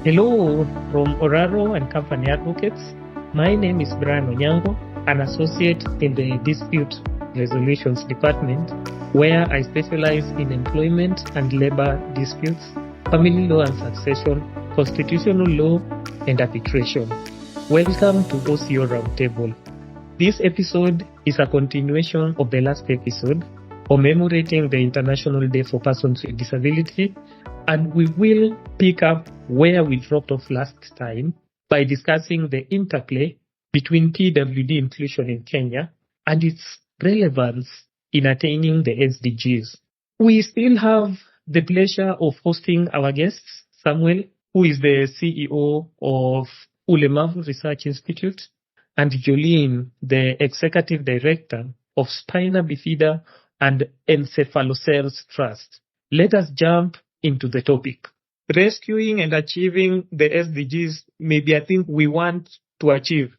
Hello from Oraro and Company Advocates. My name is Brian Onyango, an associate in the Dispute Resolutions Department, where I specialize in employment and labor disputes, family law and succession, constitutional law, and arbitration. Welcome to OCO Roundtable. This episode is a continuation of the last episode, commemorating the International Day for Persons with Disability, and we will pick up where we dropped off last time by discussing the interplay between PWD inclusion in Kenya and its relevance in attaining the SDGs. We still have the pleasure of hosting our guests, Samuel, who is the CEO of Ulemavu Research Institute, and Jolene, the Executive Director of Spina, Bifida, and Encephalocele Trust. Let us jump into the topic. Rescuing and achieving the SDGs may be a thing we want to achieve.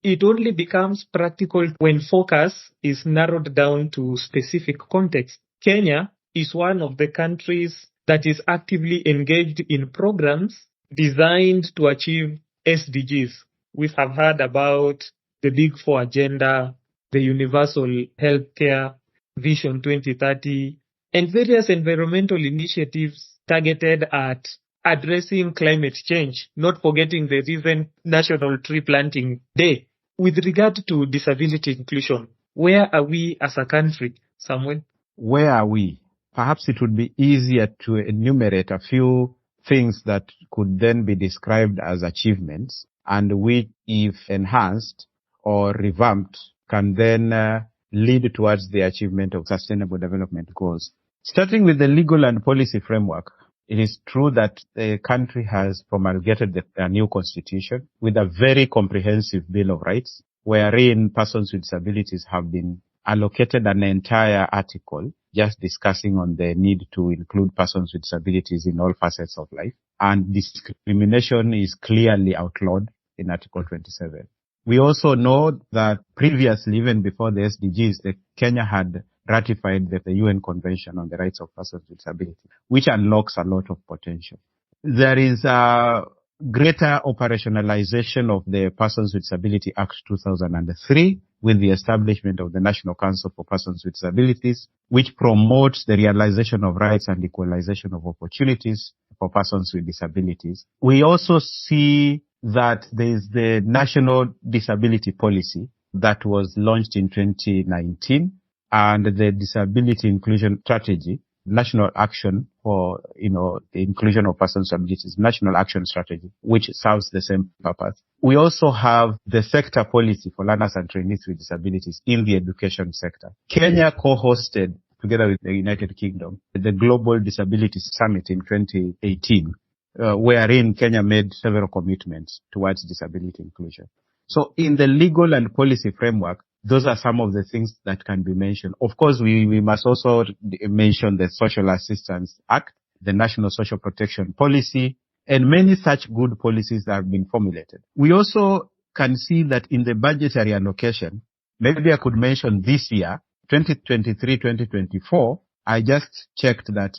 It only becomes practical when focus is narrowed down to specific context. Kenya is one of the countries that is actively engaged in programs designed to achieve SDGs. We have heard about the Big Four agenda, the Universal Healthcare, Vision 2030, and various environmental initiatives targeted at addressing climate change, not forgetting the recent National Tree Planting Day. With regard to disability inclusion, where are we as a country, Samuel? Where are we? Perhaps it would be easier to enumerate a few things that could then be described as achievements, and which, if enhanced or revamped, can then lead towards the achievement of sustainable development goals. Starting with the legal and policy framework, it is true that the country has promulgated a new constitution with a very comprehensive Bill of Rights, wherein persons with disabilities have been allocated an entire article just discussing on the need to include persons with disabilities in all facets of life. And discrimination is clearly outlawed in Article 27. We also know that previously, even before the SDGs, Kenya had ratified the UN Convention on the Rights of Persons with Disabilities, which unlocks a lot of potential. There is a greater operationalization of the Persons with Disability Act 2003 with the establishment of the National Council for Persons with Disabilities, which promotes the realization of rights and equalization of opportunities for persons with disabilities. We also see that there is the National Disability Policy that was launched in 2019, and the Disability Inclusion Strategy, National Action for, the inclusion of persons with disabilities, National Action Strategy, which serves the same purpose. We also have the sector policy for learners and trainees with disabilities in the education sector. Kenya co-hosted, together with the United Kingdom, the Global Disability Summit in 2018, wherein Kenya made several commitments towards disability inclusion. So in the legal and policy framework, those are some of the things that can be mentioned. Of course, we must also mention the Social Assistance Act, the National Social Protection Policy, and many such good policies that have been formulated. We also can see that in the budgetary allocation, maybe I could mention this year, 2023-2024, I just checked that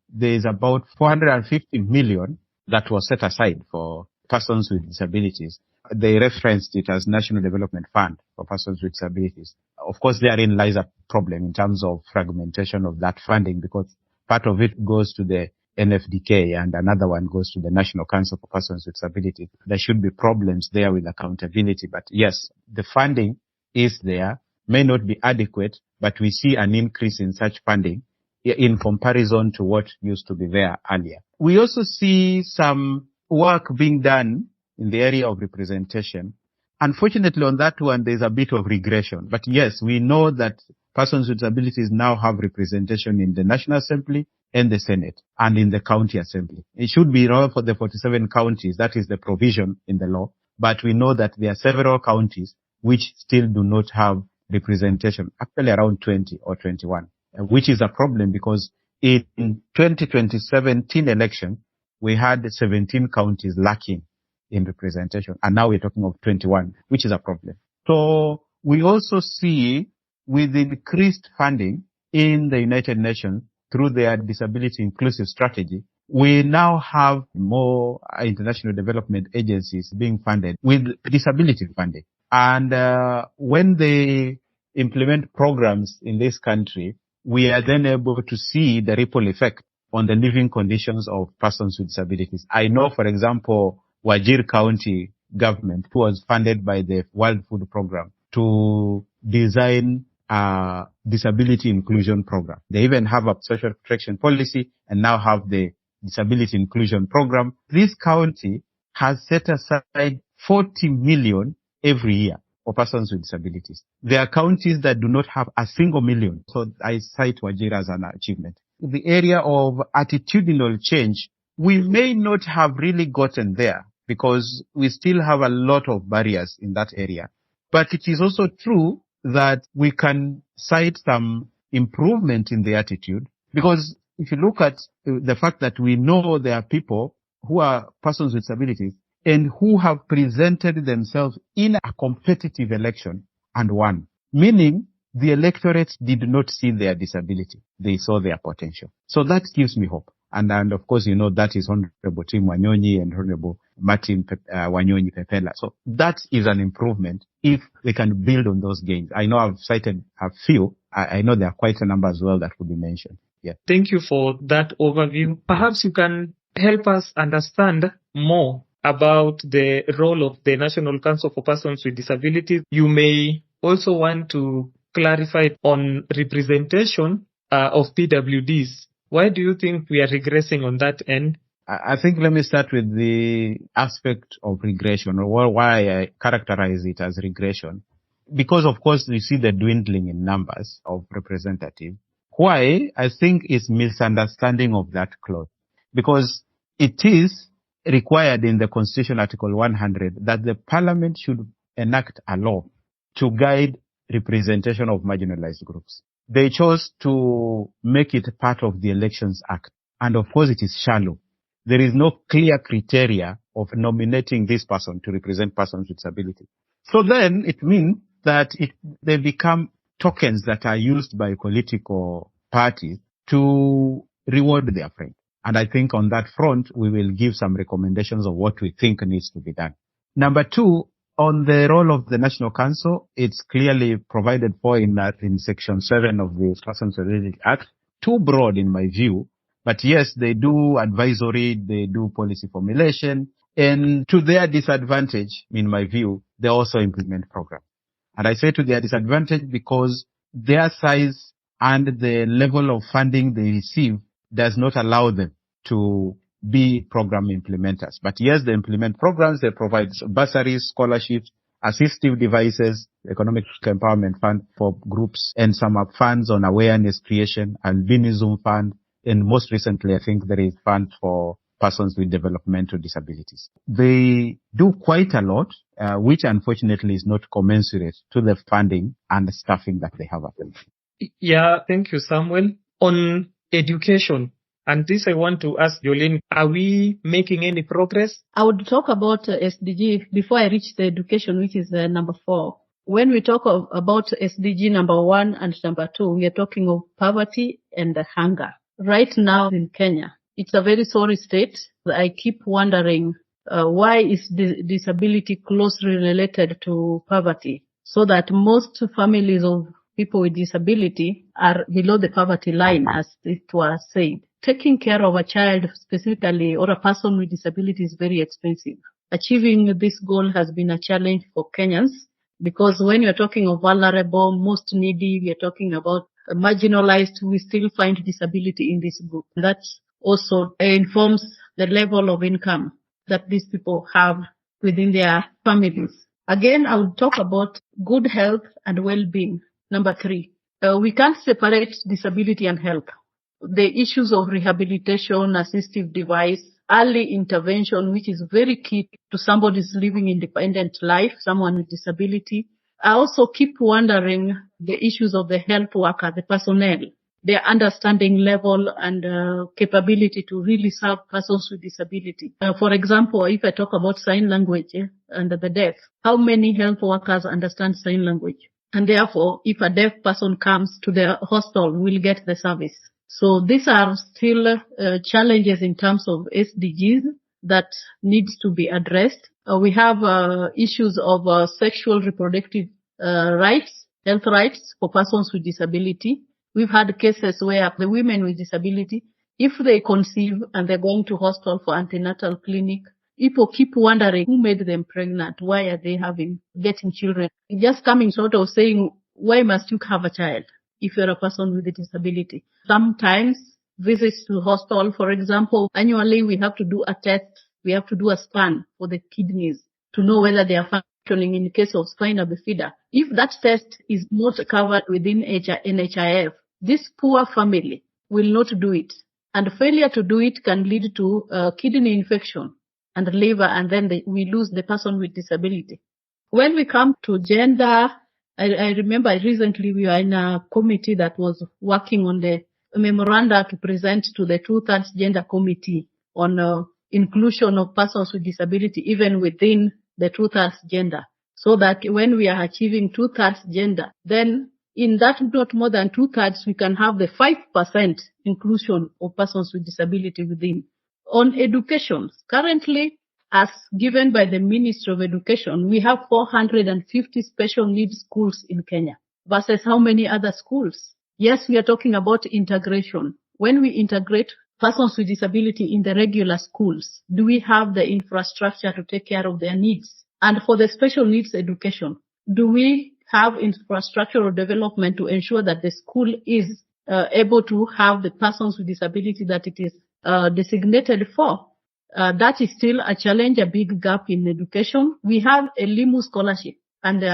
there is about 450 million that was set aside for persons with disabilities. They referenced it as National Development Fund for Persons with Disabilities. Of course, therein lies a problem in terms of fragmentation of that funding, because part of it goes to the NFDK and another one goes to the National Council for Persons with Disabilities. There should be problems there with accountability. But yes, the funding is there, may not be adequate, but we see an increase in such funding in comparison to what used to be there earlier. We also see some work being done in the area of representation. Unfortunately, on that one, there's a bit of regression. But yes, we know that persons with disabilities now have representation in the National Assembly and the Senate and in the County Assembly. It should be around for the 47 counties. That is the provision in the law. But we know that there are several counties which still do not have representation, actually around 20 or 21, which is a problem because in 2017 election, we had 17 counties lacking in representation, and now we're talking of 21, which is a problem. So we also see with increased funding in the United Nations through their disability inclusive strategy, we now have more international development agencies being funded with disability funding. And when they implement programs in this country, we are then able to see the ripple effect on the living conditions of persons with disabilities. I know, for example, Wajir County government, who was funded by the World Food Program to design a disability inclusion program. They even have a social protection policy and now have the disability inclusion program. This county has set aside 40 million every year for persons with disabilities. There are counties that do not have a single million. So I cite Wajir as an achievement. The area of attitudinal change, we may not have really gotten there because we still have a lot of barriers in that area. But it is also true that we can cite some improvement in the attitude, because if you look at the fact that we know there are people who are persons with disabilities and who have presented themselves in a competitive election and won, meaning the electorate did not see their disability. They saw their potential. So that gives me hope. And of course, you know, that is Honorable Tim Wanyonyi and Honorable Martin Wanyonyi Pepela. So that is an improvement if we can build on those gains. I know I've cited a few. I know there are quite a number as well that could be mentioned. Yeah. Thank you for that overview. Perhaps you can help us understand more about the role of the National Council for Persons with Disabilities. You may also want to clarify on representation of PWDs. Why do you think we are regressing on that end? I think let me start with the aspect of regression, or why I characterize it as regression. Because, of course, we see the dwindling in numbers of representatives. Why? I think is misunderstanding of that clause. Because it is required in the Constitution, Article 100, that the Parliament should enact a law to guide representation of marginalized groups. They chose to make it part of the Elections Act. And of course, it is shallow. There is no clear criteria of nominating this person to represent persons with disability. So then it means that they become tokens that are used by political parties to reward their friends. And I think on that front, we will give some recommendations of what we think needs to be done. Number two, on the role of the National Council, it's clearly provided for in Section 7 of the Persons with Disabilities Act. Too broad in my view, but yes, they do advisory, they do policy formulation, and to their disadvantage, in my view, they also implement programs. And I say to their disadvantage because their size and the level of funding they receive does not allow them to be program implementers. But yes, they implement programs, they provide bursaries, scholarships, assistive devices, economic empowerment fund for groups, and some funds on awareness creation, albinism fund, and most recently, I think there is fund for persons with developmental disabilities. They do quite a lot, which unfortunately is not commensurate to the funding and the staffing that they have available. Yeah, thank you, Samuel. On education, and this I want to ask Jolene, are we making any progress? I would talk about SDG before I reach the education, which is number 4. When we talk about SDG number 1 and number 2, we are talking of poverty and hunger. Right now in Kenya, it's a very sorry state. I keep wondering why is disability closely related to poverty, so that most families of people with disability are below the poverty line, as it was said. Taking care of a child specifically or a person with disability is very expensive. Achieving this goal has been a challenge for Kenyans, because when you're talking of vulnerable, most needy, we are talking about marginalized, we still find disability in this group. That also informs the level of income that these people have within their families. Again, I will talk about good health and well-being. Number 3, we can't separate disability and health. The issues of rehabilitation, assistive device, early intervention, which is very key to somebody's living independent life, someone with disability. I also keep wondering the issues of the health worker, the personnel, their understanding level and capability to really serve persons with disability. For example, if I talk about sign language and the deaf, how many health workers understand sign language? And therefore, if a deaf person comes to the hostel, will get the service. So these are still challenges in terms of SDGs that needs to be addressed. We have issues of sexual reproductive rights, health rights for persons with disability. We've had cases where the women with disability, if they conceive and they're going to hospital for antenatal clinic, people keep wondering who made them pregnant. Why are they getting children? Just coming sort of saying, why must you have a child if you're a person with a disability? Sometimes visits to hospital, for example, annually we have to do a test. We have to do a scan for the kidneys to know whether they are functioning in the case of Spina Bifida. If that test is not covered within NHIF, this poor family will not do it. And failure to do it can lead to kidney infection and liver, and then we lose the person with disability. When we come to gender, I remember recently we were in a committee that was working on the memoranda to present to the 2/3 gender committee on inclusion of persons with disability even within the 2/3 gender, so that when we are achieving 2/3 gender, then in that not more than 2/3 we can have the 5% inclusion of persons with disability within. On education, currently, as given by the Ministry of Education, we have 450 special needs schools in Kenya versus how many other schools? Yes, we are talking about integration. When we integrate persons with disability in the regular schools, do we have the infrastructure to take care of their needs? And for the special needs education, do we have infrastructural development to ensure that the school is able to have the persons with disability that it is designated for? That is still a challenge, a big gap in education. We have a LIMU scholarship, and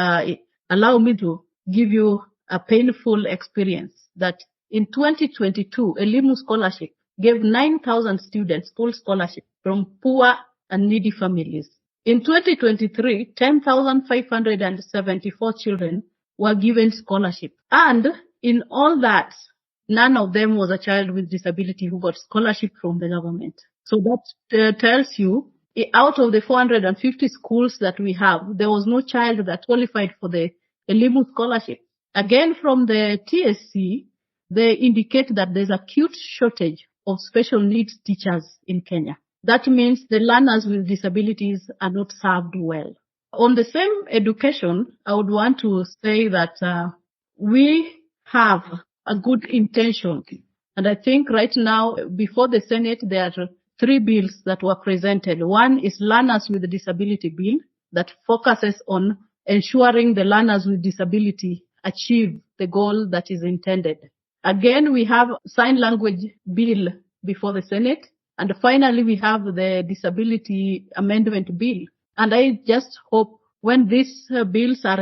allow me to give you a painful experience that in 2022, a LIMU scholarship gave 9,000 students full scholarship from poor and needy families. In 2023, 10,574 children were given scholarship. And in all that, none of them was a child with disability who got scholarship from the government. So that tells you, out of the 450 schools that we have, there was no child that qualified for the LIMU scholarship. Again, from the TSC, they indicate that there's acute shortage of special needs teachers in Kenya. That means the learners with disabilities are not served well. On the same education, I would want to say that we have a good intention. And I think right now, before the Senate, there are 3 bills that were presented. One is Learners with Disability Bill that focuses on ensuring the learners with disability achieve the goal that is intended. Again, we have Sign Language Bill before the Senate. And finally, we have the Disability Amendment Bill. And I just hope when these bills are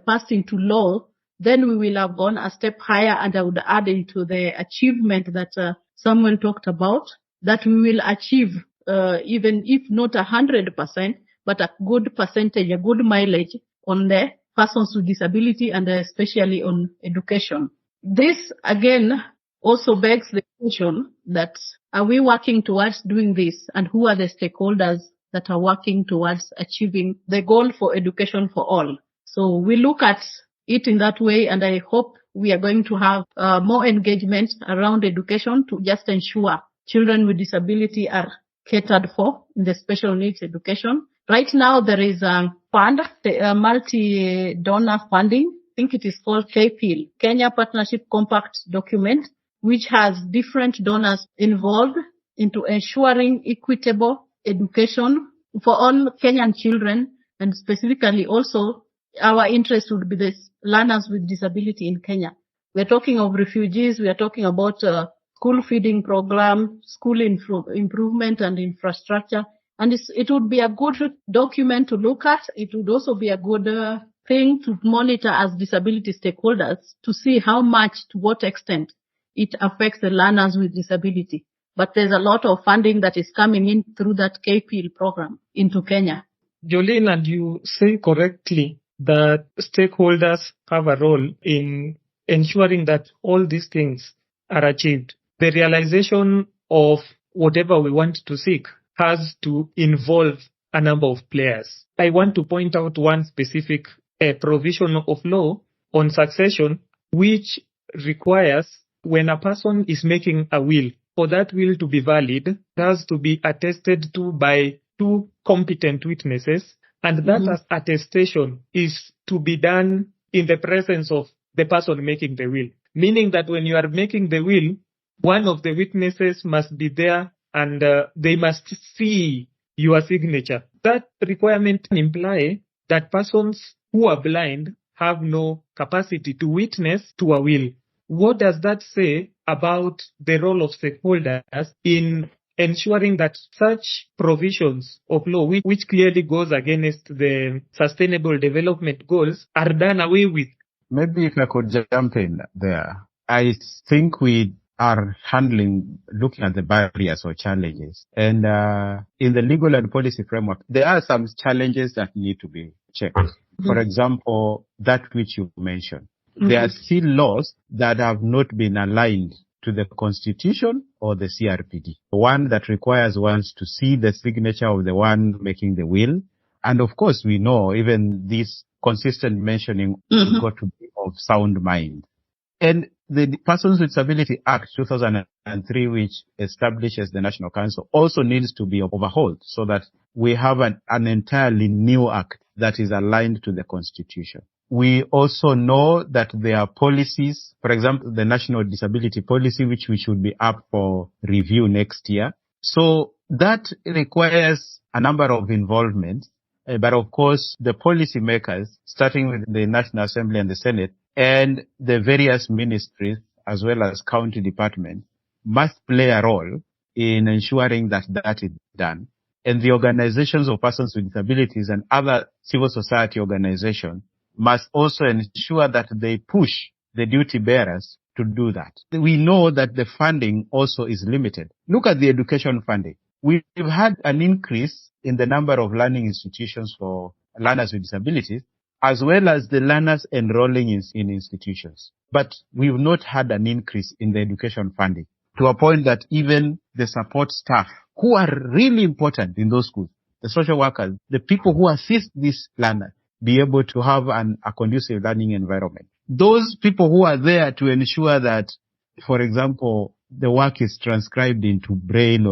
passed into law, then we will have gone a step higher, and I would add into the achievement that Samuel talked about, that we will achieve, even if not 100%, but a good percentage, a good mileage on the persons with disability and especially on education. This, again, also begs the question that are we working towards doing this, and who are the stakeholders that are working towards achieving the goal for education for all? So we look at it in that way, and I hope we are going to have more engagement around education to just ensure children with disability are catered for in the special needs education. Right now, there is a fund, a multi-donor funding. I think it is called KPIL, Kenya Partnership Compact document, which has different donors involved into ensuring equitable education for all Kenyan children, and specifically also our interest would be the learners with disability in Kenya. We're talking of refugees, we are talking about school feeding program, school improvement and infrastructure. And it would be a good document to look at. It would also be a good thing to monitor as disability stakeholders to see how much, to what extent it affects the learners with disability. But there's a lot of funding that is coming in through that KPIL program into Kenya. Jolene, and you say correctly that stakeholders have a role in ensuring that all these things are achieved. The realization of whatever we want to seek has to involve a number of players. I want to point out one specific provision of law on succession, which requires when a person is making a will, for that will to be valid, it has to be attested to by two competent witnesses, and that attestation is to be done in the presence of the person making the will. Meaning that when you are making the will, one of the witnesses must be there and they must see your signature. That requirement implies that persons who are blind have no capacity to witness to a will. What does that say about the role of stakeholders in ensuring that such provisions of law, which clearly goes against the Sustainable Development Goals, are done away with? Maybe if I could jump in there. I think we are looking at the barriers or challenges. And in the legal and policy framework, there are some challenges that need to be checked. For example, that which you mentioned. There are still laws that have not been aligned to the Constitution or the CRPD. One that requires one to see the signature of the one making the will. And of course, we know even this consistent mentioning got to be of sound mind. And the Persons with Disability Act 2003, which establishes the National Council, also needs to be overhauled so that we have an entirely new act that is aligned to the Constitution. We also know that there are policies, for example, the National Disability Policy, which we should be up for review next year. So that requires a number of involvements. But of course, the policy makers, starting with the National Assembly and the Senate, and the various ministries, as well as county departments, must play a role in ensuring that that is done. And the organizations of persons with disabilities and other civil society organizations must also ensure that they push the duty bearers to do that. We know that the funding also is limited. Look at the education funding. We've had an increase in the number of learning institutions for learners with disabilities, as well as the learners enrolling in institutions. But we've not had an increase in the education funding to a point that even the support staff, who are really important in those schools, the social workers, the people who assist these learners, be able to have a conducive learning environment. Those people who are there to ensure that, for example, the work is transcribed into Braille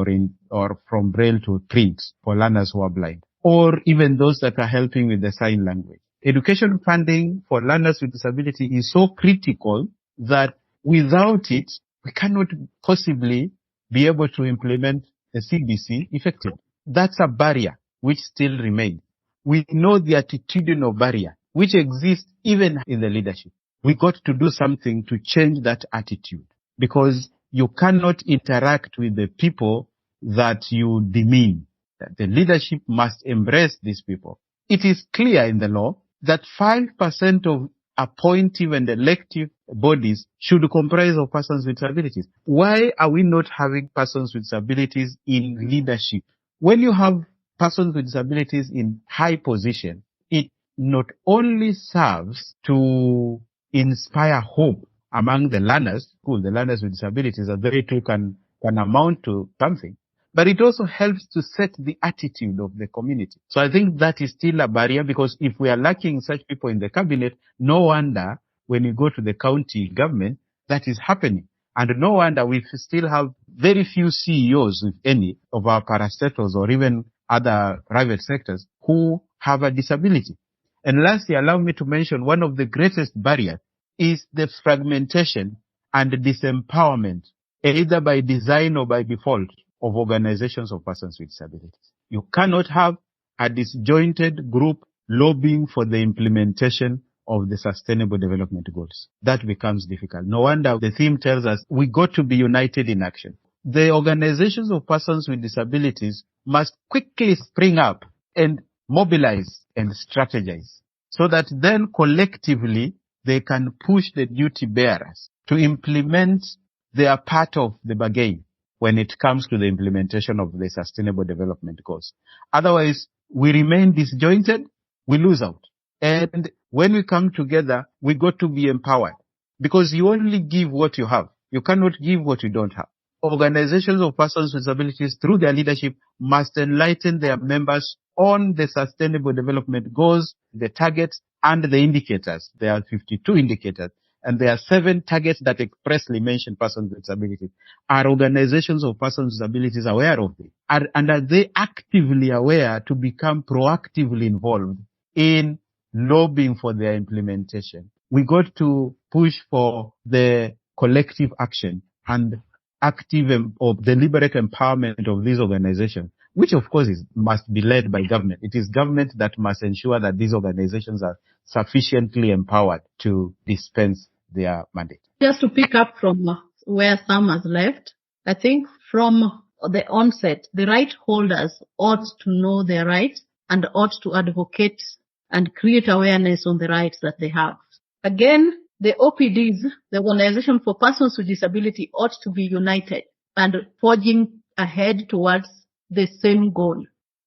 or from Braille to print for learners who are blind, or even those that are helping with the sign language. Education funding for learners with disability is so critical that without it, we cannot possibly be able to implement the CBC effectively. That's a barrier which still remains. We know the attitudinal barrier which exists even in the leadership. We got to do something to change that attitude, because you cannot interact with the people that you demean. That the leadership must embrace these people. It is clear in the law that 5% of appointive and elective bodies should comprise of persons with disabilities. Why are we not having persons with disabilities in leadership? When you have persons with disabilities in high position, it not only serves to inspire hope among the learners, the learners with disabilities, that they too can amount to something, but it also helps to set the attitude of the community. So I think that is still a barrier, because if we are lacking such people in the cabinet, no wonder when you go to the county government, that is happening. And no wonder we still have very few CEOs, if any, of our parastatals or even other private sectors who have a disability. And lastly, allow me to mention one of the greatest barriers is the fragmentation and disempowerment, either by design or by default, of organizations of persons with disabilities. You cannot have a disjointed group lobbying for the implementation of the Sustainable Development Goals. That becomes difficult. No wonder the theme tells us we got to be united in action. The organizations of persons with disabilities must quickly spring up and mobilize and strategize, so that then collectively they can push the duty bearers to implement their part of the bargain when it comes to the implementation of the Sustainable Development Goals. Otherwise, we remain disjointed, we lose out. And when we come together, we got to be empowered, because you only give what you have. You cannot give what you don't have. Organizations of persons with disabilities, through their leadership, must enlighten their members on the Sustainable Development Goals, the targets, and the indicators. There are 52 indicators. and there are 7 targets that expressly mention persons with disabilities. Are organizations of persons with disabilities aware of this? And are they actively aware to become proactively involved in lobbying for their implementation? We got to push for the collective action and active or deliberate empowerment of these organizations, which of course must be led by government. It is government that must ensure that these organizations are sufficiently empowered to dispense their mandate. Just to pick up from where Sam has left, I think from the onset, the right holders ought to know their rights and ought to advocate and create awareness on the rights that they have. Again, the OPDs, the Organization for Persons with Disability, ought to be united and forging ahead towards the same goal.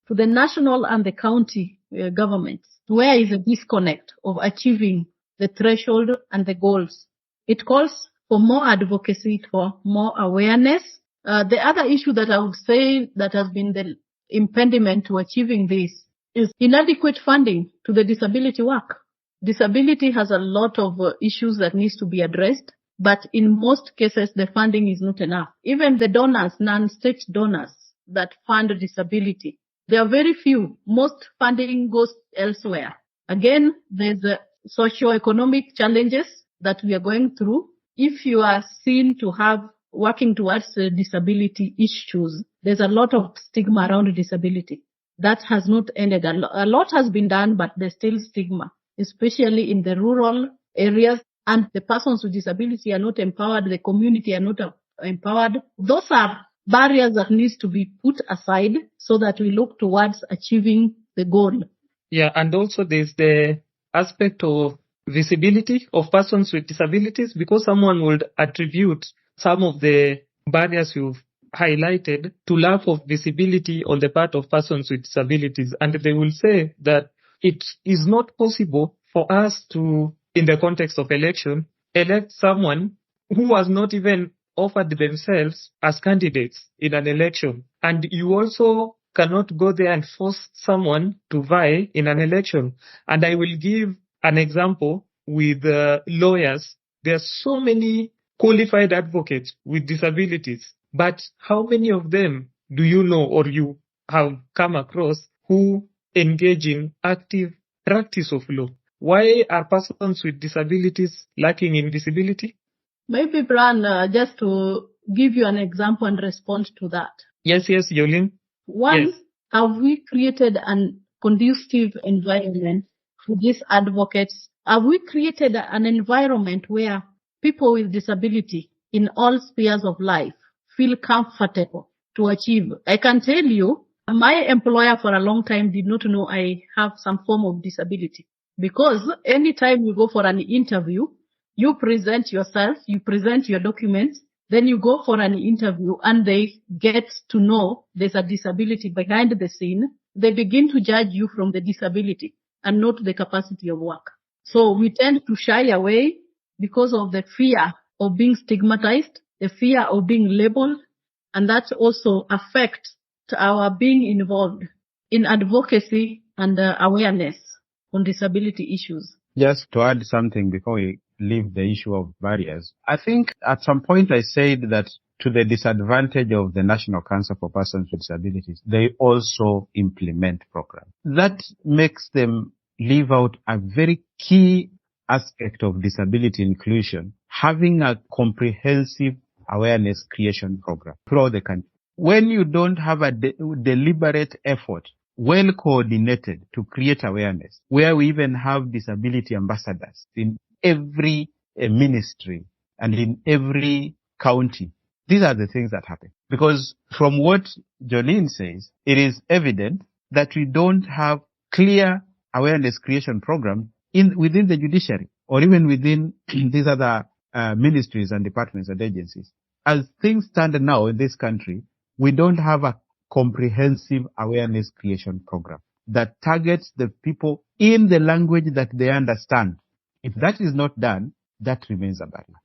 To the national and the county governments, where is a disconnect of achieving the threshold and the goals? It calls for more advocacy, for more awareness. The other issue that I would say that has been the impediment to achieving this is inadequate funding to the disability work. Disability has a lot of issues that needs to be addressed, but in most cases the funding is not enough. Even the donors, non-state donors that fund disability, there are very few. Most funding goes elsewhere. Again, there's socio-economic challenges that we are going through. If you are seen to have working towards disability issues, there's a lot of stigma around disability. That has not ended. A lot has been done, but there's still stigma, especially in the rural areas, and the persons with disability are not empowered, the community are not empowered. Those are barriers that needs to be put aside so that we look towards achieving the goal. Yeah, and also there's the aspect of visibility of persons with disabilities, because someone would attribute some of the barriers you've highlighted to lack of visibility on the part of persons with disabilities. And they will say that it is not possible for us to, in the context of election, elect someone who was not even offered themselves as candidates in an election. And you also cannot go there and force someone to vie in an election. And I will give an example with lawyers. There are so many qualified advocates with disabilities, but how many of them do you know or you have come across who engage in active practice of law? Why are persons with disabilities lacking in visibility? Maybe, Brian, just to give you an example and respond to that. Yes, Yolene. One, yes. Have we created an conducive environment for these advocates? Have we created an environment where people with disability in all spheres of life feel comfortable to achieve? I can tell you, my employer for a long time did not know I have some form of disability, because anytime you go for an interview, you present yourself, you present your documents, then you go for an interview and they get to know there's a disability behind the scene. They begin to judge you from the disability and not the capacity of work. So we tend to shy away because of the fear of being stigmatized, the fear of being labeled, and that also affects our being involved in advocacy and awareness on disability issues. Just to add something before we leave the issue of barriers, I think at some point I said that to the disadvantage of the National Council for Persons with Disabilities, they also implement programs. That makes them leave out a very key aspect of disability inclusion, having a comprehensive awareness creation program throughout the country. When you don't have a deliberate effort, well coordinated to create awareness, where we even have disability ambassadors in every ministry and in every county, these are the things that happen. Because from what Jolene says, it is evident that we don't have clear awareness creation program within the judiciary or even within these other ministries and departments and agencies. As things stand now in this country, we don't have a comprehensive awareness creation program that targets the people in the language that they understand. If that is not done, that remains a barrier.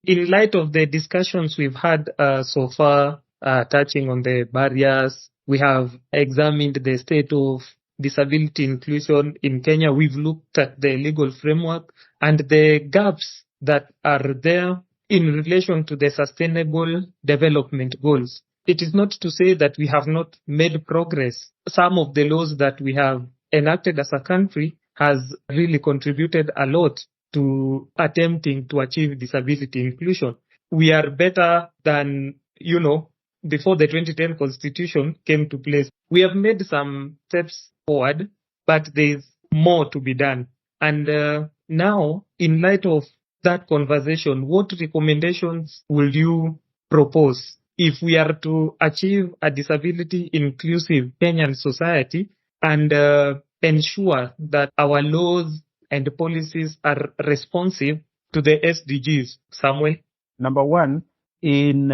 In light of the discussions we've had so far, touching on the barriers, we have examined the state of disability inclusion in Kenya. We've looked at the legal framework and the gaps that are there in relation to the Sustainable Development Goals. It is not to say that we have not made progress. Some of the laws that we have enacted as a country has really contributed a lot to attempting to achieve disability inclusion. We are better than, before the 2010 Constitution came to place. We have made some steps forward, but there is more to be done. And now, in light of that conversation, what recommendations will you propose if we are to achieve a disability inclusive Kenyan society and ensure that our laws and policies are responsive to the SDGs? Samuel? Number one, in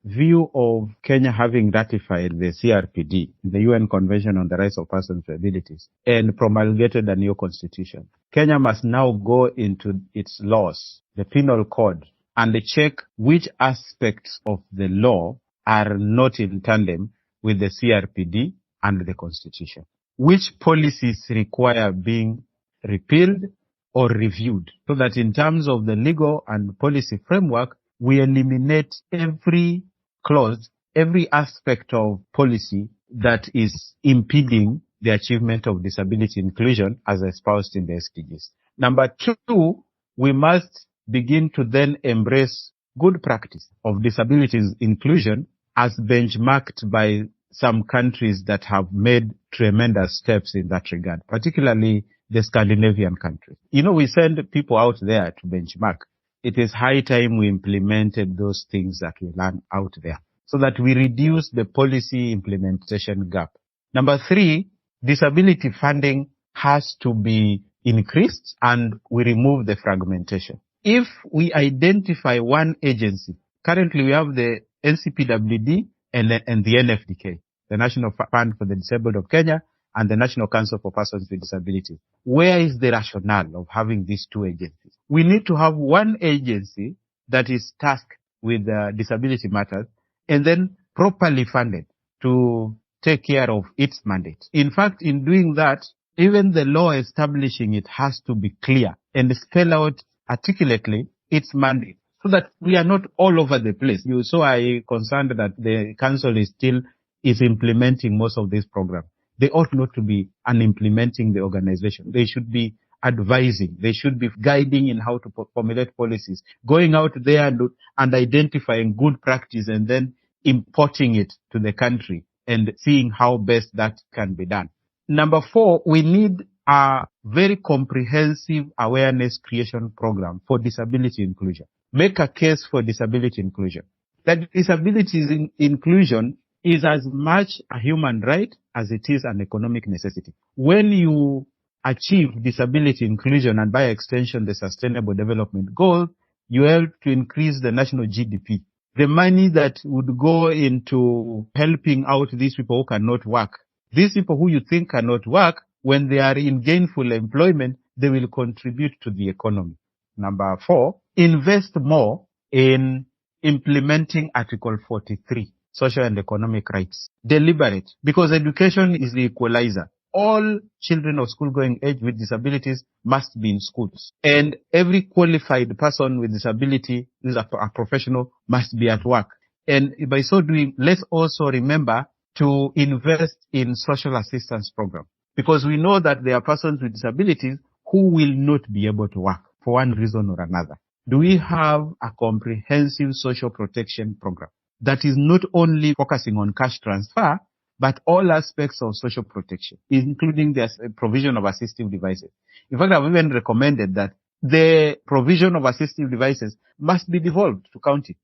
view of Kenya having ratified the CRPD, the UN Convention on the Rights of Persons with Disabilities, and promulgated a new constitution, Kenya must now go into its laws, the penal code, and check which aspects of the law are not in tandem with the CRPD and the constitution. Which policies require being repealed or reviewed, so that in terms of the legal and policy framework, we eliminate every clause, every aspect of policy that is impeding the achievement of disability inclusion as espoused in the SDGs. Number two, we must begin to then embrace good practice of disability inclusion as benchmarked by some countries that have made tremendous steps in that regard, particularly the Scandinavian countries. We send people out there to benchmark. It is high time we implemented those things that we learn out there so that we reduce the policy implementation gap. Number three, disability funding has to be increased and we remove the fragmentation. If we identify one agency, currently we have the NCPWD and the NFDK, the National Fund for the Disabled of Kenya, and the National Council for Persons with Disabilities. Where is the rationale of having these two agencies? We need to have one agency that is tasked with disability matters and then properly funded to take care of its mandate. In fact, in doing that, even the law establishing it has to be clear and spell out articulately its mandate so that we are not all over the place. You saw I concerned that the council is implementing most of these programs. They ought not to be implementing the organization. They should be advising. They should be guiding in how to formulate policies, going out there and identifying good practice and then importing it to the country and seeing how best that can be done. Number four, we need a very comprehensive awareness creation program for disability inclusion. Make a case for disability inclusion. That disability inclusion is as much a human right as it is an economic necessity. When you achieve disability inclusion and by extension the Sustainable Development Goals, you help to increase the national GDP. The money that would go into helping out these people who cannot work, these people who you think cannot work, when they are in gainful employment, they will contribute to the economy. Number four, invest more in implementing Article 43. Social and economic rights. Deliberate, because education is the equalizer. All children of school-going age with disabilities must be in schools. And every qualified person with disability, who is a professional, must be at work. And by so doing, let's also remember to invest in social assistance programs. Because we know that there are persons with disabilities who will not be able to work for one reason or another. Do we have a comprehensive social protection program that is not only focusing on cash transfer, but all aspects of social protection, including the provision of assistive devices? In fact, I've even recommended that the provision of assistive devices must be devolved to county.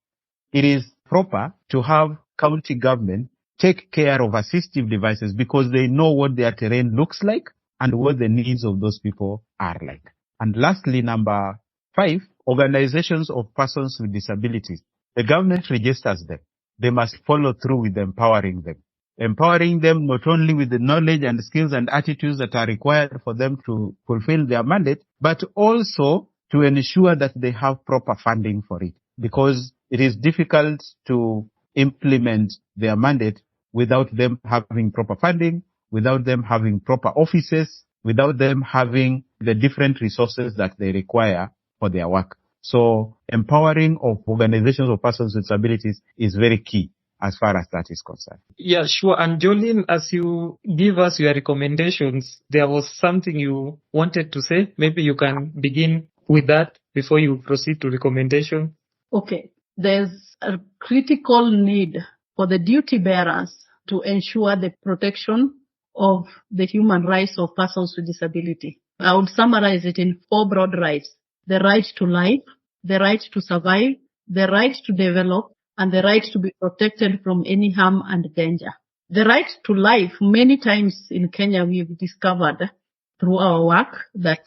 It is proper to have county government take care of assistive devices because they know what their terrain looks like and what the needs of those people are like. And lastly, number 5, organizations of persons with disabilities. The government registers them. They must follow through with empowering them. Empowering them not only with the knowledge and skills and attitudes that are required for them to fulfill their mandate, but also to ensure that they have proper funding for it. Because it is difficult to implement their mandate without them having proper funding, without them having proper offices, without them having the different resources that they require for their work. So empowering of organizations of persons with disabilities is very key as far as that is concerned. Yeah, sure. And Jolene, as you give us your recommendations, there was something you wanted to say. Maybe you can begin with that before you proceed to recommendation. Okay. There's a critical need for the duty bearers to ensure the protection of the human rights of persons with disability. I would summarize it in 4 broad rights: the right to life, the right to survive, the right to develop, and the right to be protected from any harm and danger. The right to life, many times in Kenya we've discovered through our work that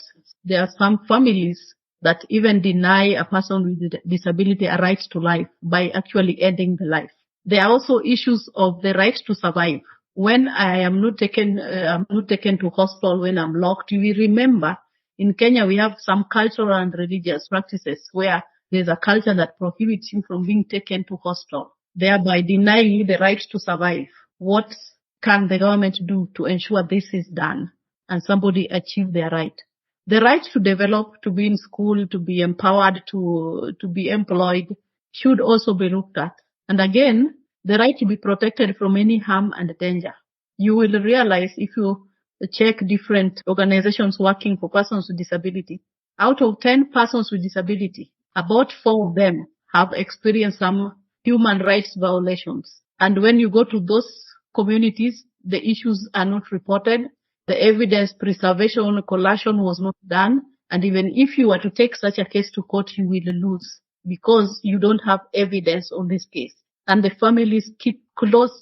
there are some families that even deny a person with disability a right to life by actually ending the life. There are also issues of the right to survive. When I am not taken to hospital when I'm locked, we remember in Kenya we have some cultural and religious practices where there's a culture that prohibits you from being taken to hospital, thereby denying you the right to survive. What can the government do to ensure this is done and somebody achieve their right? The right to develop, to be in school, to be empowered, to be employed should also be looked at. And again, the right to be protected from any harm and danger. You will realize if you check different organizations working for persons with disability, out of 10 persons with disability, about 4 of them have experienced some human rights violations. And when you go to those communities, the issues are not reported. The evidence preservation, collation was not done. And even if you were to take such a case to court, you will lose because you don't have evidence on this case. And the families keep close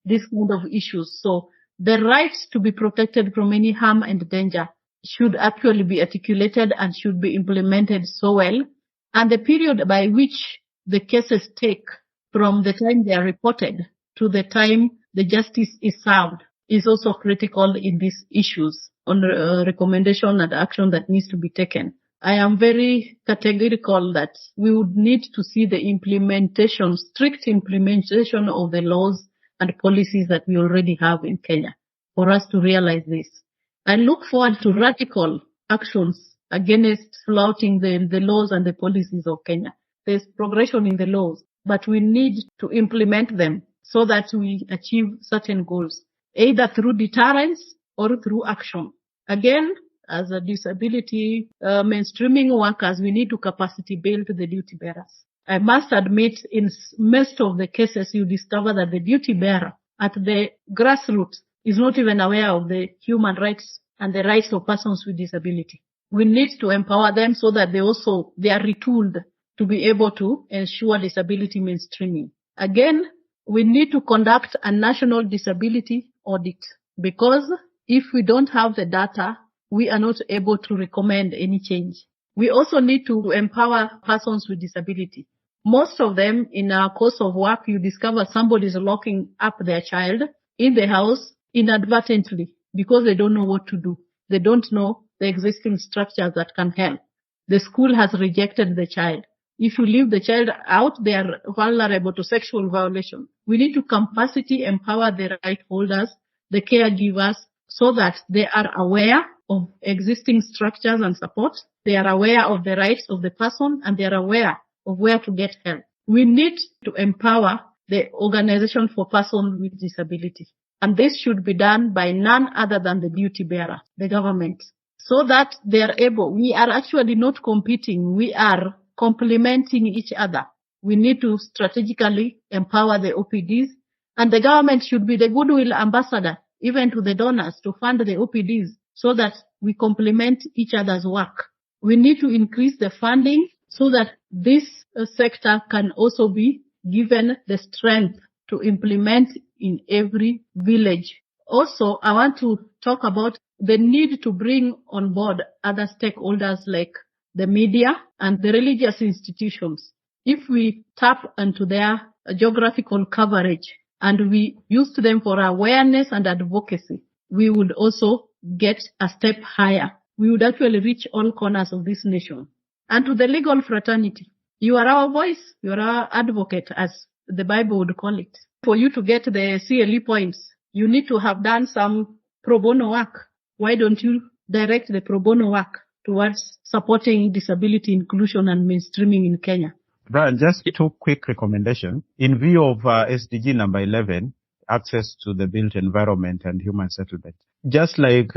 this kind of issues. So the rights to be protected from any harm and danger should actually be articulated and should be implemented so well. And the period by which the cases take from the time they are reported to the time the justice is served is also critical in these issues on recommendation and action that needs to be taken. I am very categorical that we would need to see the implementation, strict implementation of the laws and policies that we already have in Kenya for us to realize this. I look forward to radical actions against flouting the laws and the policies of Kenya. There's progression in the laws, but we need to implement them so that we achieve certain goals, either through deterrence or through action. Again, as a disability mainstreaming workers, we need to capacity build the duty bearers. I must admit, in most of the cases, you discover that the duty bearer at the grassroots is not even aware of the human rights and the rights of persons with disability. We need to empower them so that they are retooled to be able to ensure disability mainstreaming. Again, we need to conduct a national disability audit because if we don't have the data, we are not able to recommend any change. We also need to empower persons with disability. Most of them, in our course of work, you discover somebody is locking up their child in the house inadvertently because they don't know what to do. They don't know the existing structures that can help. The school has rejected the child. If you leave the child out, they are vulnerable to sexual violation. We need to capacity empower the right holders, the caregivers, so that they are aware of existing structures and support. They are aware of the rights of the person and they are aware of where to get help. We need to empower the organization for persons with disability. And this should be done by none other than the duty bearer, the government, so that they are able. We are actually not competing. We are complementing each other. We need to strategically empower the OPDs, and the government should be the goodwill ambassador, even to the donors, to fund the OPDs so that we complement each other's work. We need to increase the funding so that this sector can also be given the strength to implement in every village. Also, I want to talk about the need to bring on board other stakeholders like the media and the religious institutions. If we tap into their geographical coverage and we use them for awareness and advocacy, we would also get a step higher. We would actually reach all corners of this nation. And to the legal fraternity, you are our voice, you are our advocate, as the Bible would call it. For you to get the CLE points, you need to have done some pro bono work. Why don't you direct the pro bono work towards supporting disability inclusion and mainstreaming in Kenya? Brian, just 2 quick recommendations. In view of SDG number 11, access to the built environment and human settlement. Just like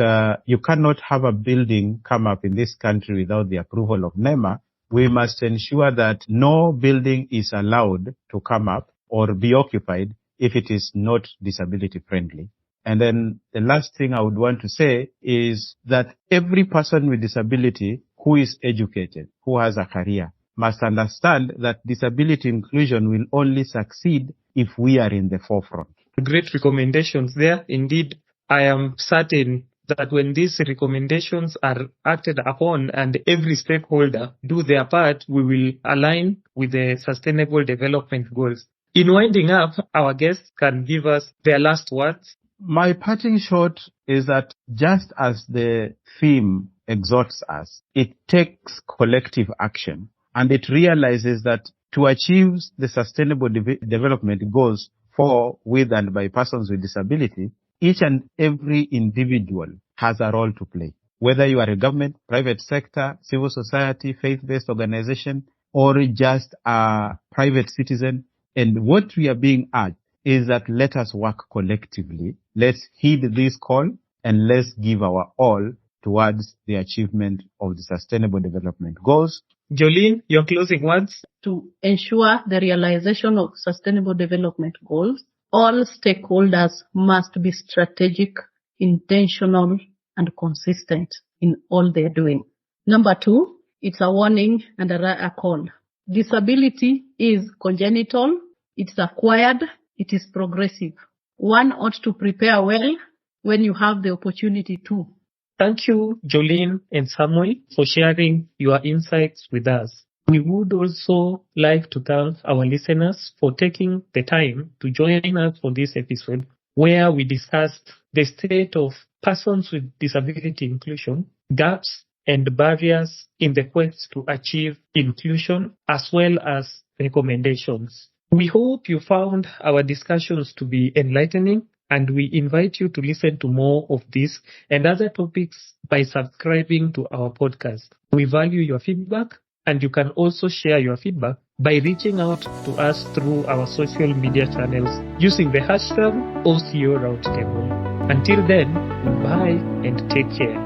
you cannot have a building come up in this country without the approval of NEMA, we must ensure that no building is allowed to come up or be occupied if it is not disability friendly. And then the last thing I would want to say is that every person with disability who is educated, who has a career, must understand that disability inclusion will only succeed if we are in the forefront. Great recommendations there. Indeed, I am certain that when these recommendations are acted upon and every stakeholder do their part, we will align with the Sustainable Development Goals. In winding up, our guests can give us their last words. My parting shot is that just as the theme exhorts us, it takes collective action, and it realizes that to achieve the Sustainable Development Goals for, with, and by persons with disability, each and every individual has a role to play. Whether you are a government, private sector, civil society, faith-based organization, or just a private citizen. And what we are being urged is that let us work collectively. Let's heed this call and let's give our all towards the achievement of the Sustainable Development Goals. Jolene, your closing words? To ensure the realization of Sustainable Development Goals, all stakeholders must be strategic, intentional, and consistent in all they're doing. Number 2, it's a warning and a call. Disability is congenital, it's acquired, it is progressive. One ought to prepare well when you have the opportunity to. Thank you, Jolene and Samuel, for sharing your insights with us. We would also like to thank our listeners for taking the time to join us for this episode, where we discussed the state of persons with disability inclusion, gaps and barriers in the quest to achieve inclusion, as well as recommendations. We hope you found our discussions to be enlightening, and we invite you to listen to more of this and other topics by subscribing to our podcast. We value your feedback, and you can also share your feedback by reaching out to us through our social media channels using the hashtag OCO Roundtable. Until then, goodbye and take care.